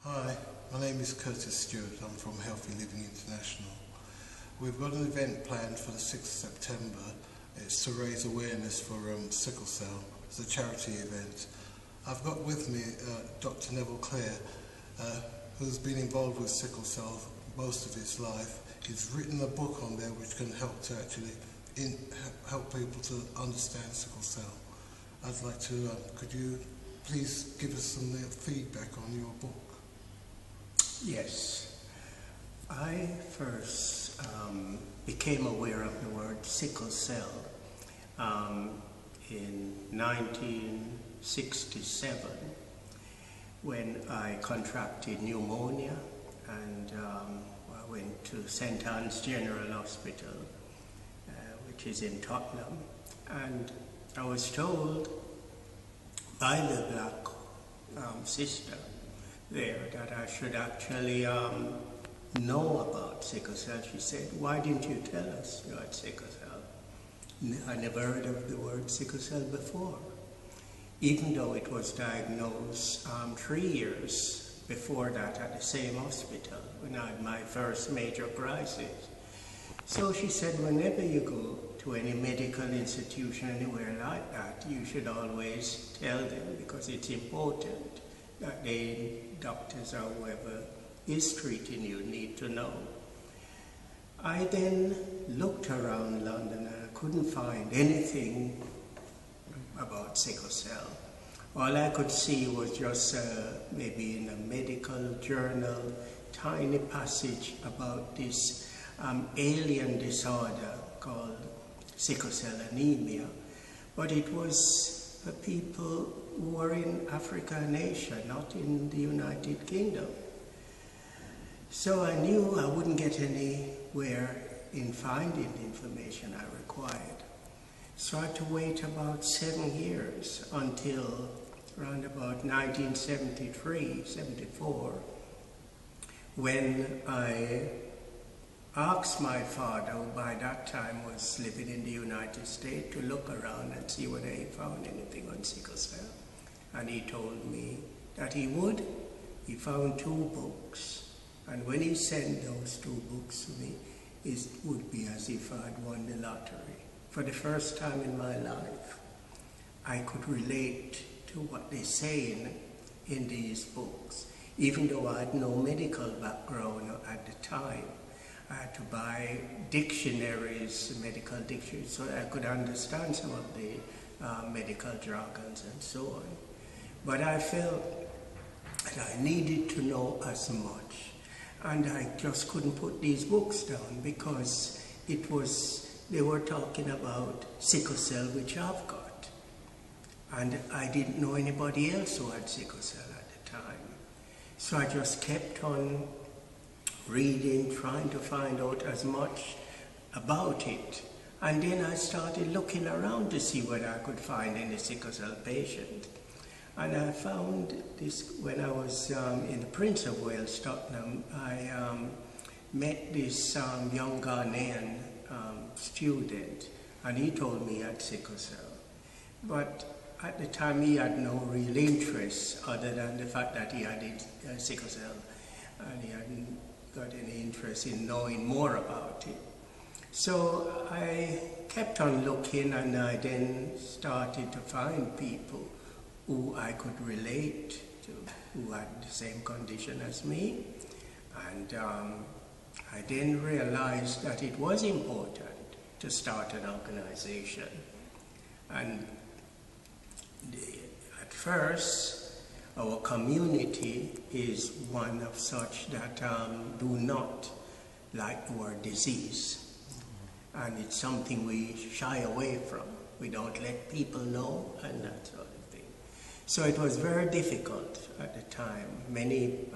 Hi, my name is Curtis Stewart. I'm from Healthy Living International. We've got an event planned for the 6th of September. It's to raise awareness for sickle cell. It's a charity event. I've got with me Dr. Neville Clare, who's been involved with sickle cell most of his life. He's written a book on there which can help to actually help people to understand sickle cell. I'd like to, could you please give us some feedback on your book? Yes. I first became aware of the word sickle cell in 1967 when I contracted pneumonia and I went to St. Anne's General Hospital, which is in Tottenham, and I was told by the black sister there that I should actually know about sickle cell. She said, "Why didn't you tell us you had sickle cell?" I never heard of the word sickle cell before, even though it was diagnosed 3 years before that at the same hospital when I had my first major crisis. So she said, whenever you go to any medical institution anywhere like that, you should always tell them, because it's important that the doctors or whoever is treating you need to know. I then looked around London and I couldn't find anything about sickle cell. All I could see was just maybe in a medical journal, tiny passage about this alien disorder called sickle cell anemia, but it was for people who were in Africa and Asia, not in the United Kingdom. So I knew I wouldn't get anywhere in finding the information I required. So I had to wait about 7 years until around about 1973, 74, when I asked my father, who by that time was living in the United States, to look around and see whether he found anything on sickle cell. And he told me that he would. He found 2 books. And when he sent those 2 books to me, it would be as if I had won the lottery. For the first time in my life, I could relate to what they're saying in these books. Even though I had no medical background at the time, I had to buy dictionaries, medical dictionaries, so I could understand some of the medical jargons and so on. But I felt that I needed to know as much, and I just couldn't put these books down because they were talking about sickle cell, which I've got, and I didn't know anybody else who had sickle cell at the time. So I just kept on reading, trying to find out as much about it. And then I started looking around to see whether I could find any sickle cell patient. And I found this when I was in the Prince of Wales, Tottenham. I met this young Ghanaian student, and he told me he had sickle cell. But at the time he had no real interest other than the fact that he had sickle cell, and he hadn't got any interest in knowing more about it. So I kept on looking, and I then started to find people who I could relate to, who had the same condition as me. And I then realized that it was important to start an organization. And at first, our community is one of such that do not like the word disease. And it's something we shy away from. We don't let people know and that sort of thing. So it was very difficult at the time. Many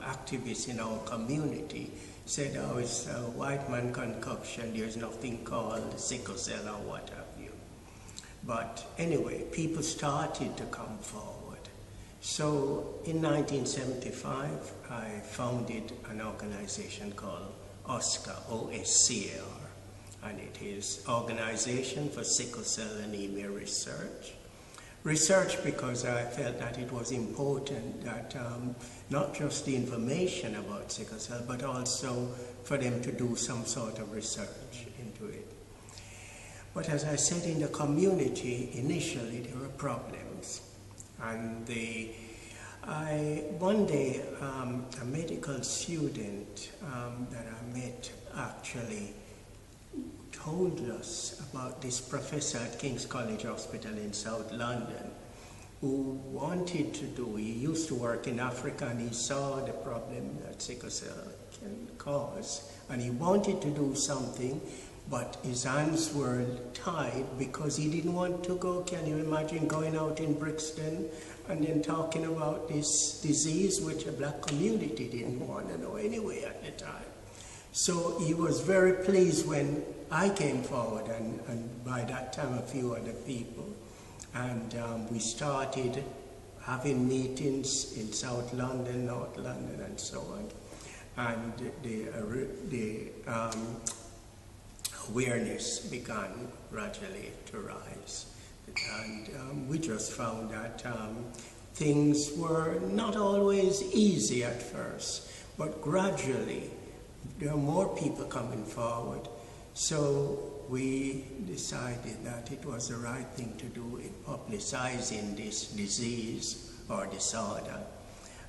activists in our community said, oh, it's a white man concoction, there's nothing called sickle cell or what have you. But anyway, people started to come forward. So in 1975, I founded an organization called OSCAR, O-S-C-A-R, and it is Organization for Sickle Cell Anemia Research. Research, because I felt that it was important that not just the information about sickle cell, but also for them to do some sort of research into it. But as I said, in the community, initially there were problems. And one day, a medical student that I met actually told us about this professor at King's College Hospital in South London who wanted to do, he used to work in Africa and he saw the problem that sickle cell can cause, and he wanted to do something, but his hands were tied because he didn't want to go. Can you imagine going out in Brixton and then talking about this disease which a black community didn't want to know anyway at the time? So he was very pleased when I came forward, and by that time a few other people, and we started having meetings in South London, North London, and so on, and the awareness began gradually to rise, and we just found that things were not always easy at first, but gradually there are more people coming forward. So we decided that it was the right thing to do in publicizing this disease or disorder.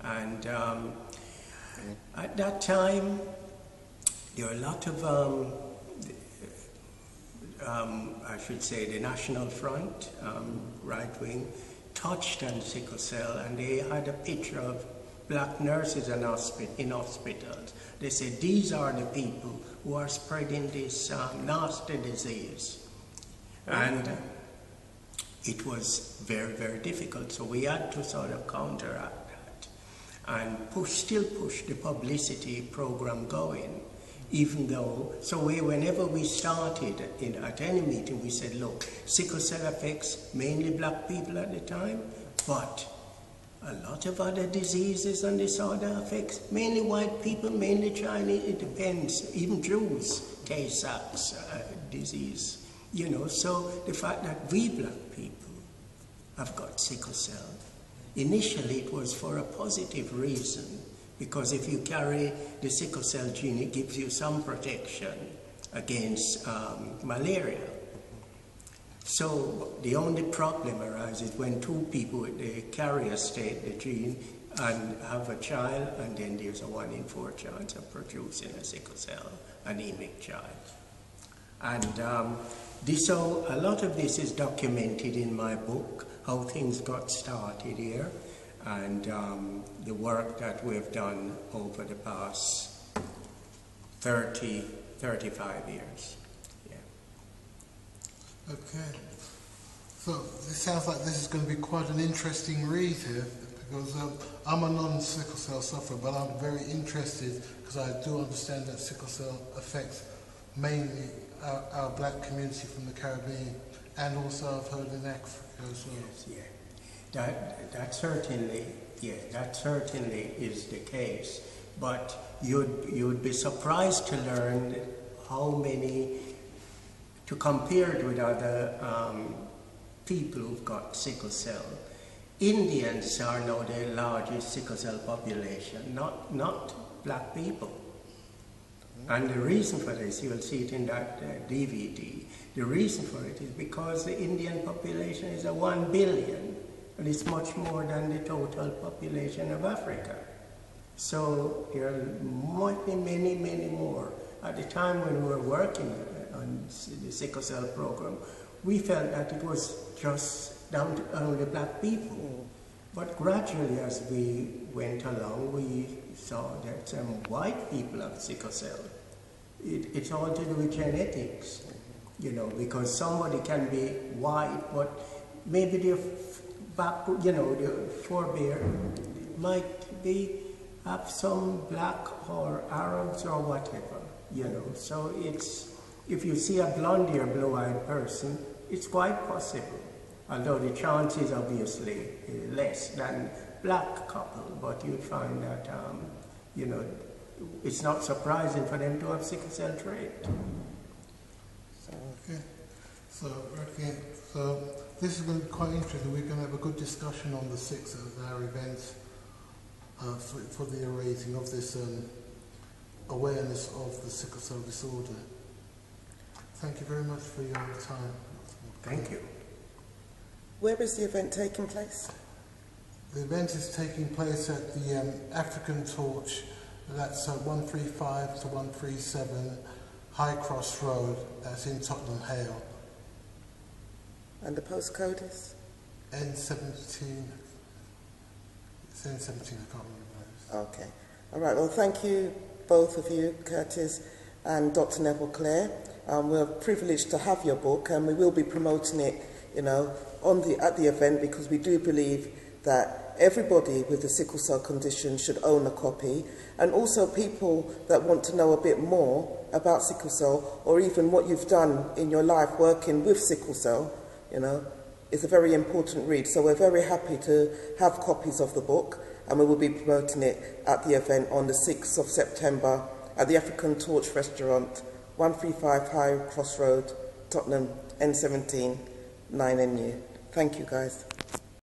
And at that time, there were a lot of, I should say, the National Front, right wing, touched on sickle cell, and they had a picture of black nurses in hospitals. They said, these are the people who are spreading this nasty disease. And it was very, very difficult. So we had to sort of counteract that and still push the publicity program going. Even though, so whenever we started at any meeting, we said, look, sickle cell affects mainly black people at the time, but a lot of other diseases and disorder affects mainly white people, mainly Chinese, it depends, even Jews, Tay-Sachs disease, you know. So the fact that we black people have got sickle cell, initially it was for a positive reason, because if you carry the sickle cell gene, it gives you some protection against malaria. So the only problem arises when two people with the carrier state, the gene, and have a child, and then there's a 1 in 4 chance of producing a sickle cell anemic child. And so a lot of this is documented in my book, how things got started here, and the work that we've done over the past 35 years. Okay, so it sounds like this is going to be quite an interesting read here, because I'm a non-sickle cell sufferer, but I'm very interested because I do understand that sickle cell affects mainly our black community from the Caribbean, and also I've heard in Africa as well. Yes, yeah. That certainly is the case, but you'd be surprised to learn how many, to compare it with other people who've got sickle cell. Indians are now the largest sickle cell population, not black people. And the reason for this, you'll see it in that DVD, the reason for it is because the Indian population is 1 billion, and it's much more than the total population of Africa. So there might be many, many more. At the time when we were working on the sickle cell program, we felt that it was just down to only black people. But gradually, as we went along, we saw that some white people have sickle cell. It's all to do with genetics, you know, because somebody can be white, but maybe their back, you know, their forebear might be have some black or Arabs or whatever, you know. So it's, if you see a blonde or blue-eyed person, it's quite possible, although the chance is obviously less than black couple, but you find that, you know, it's not surprising for them to have sickle cell trait. Okay. So this is going to be quite interesting. We're going to have a good discussion on the 6th at our event for the raising of this awareness of the sickle cell disorder. Thank you very much for your time. Thank you. Where is the event taking place? The event is taking place at the African Torch. That's 135 to 137 High Cross Road. That's in Tottenham Hale. And the postcode is? N17. It's N17, I can't remember. Okay. All right. Well, thank you, both of you, Curtis and Dr. Neville Clare. We're privileged to have your book, and we will be promoting it, you know, at the event, because we do believe that everybody with a sickle cell condition should own a copy, and also people that want to know a bit more about sickle cell, or even what you've done in your life working with sickle cell, you know, is a very important read. So we're very happy to have copies of the book, and we will be promoting it at the event on the 6th of September at the African Torch Restaurant, 135 High Cross Road, Tottenham, N17, 9NU. Thank you, guys.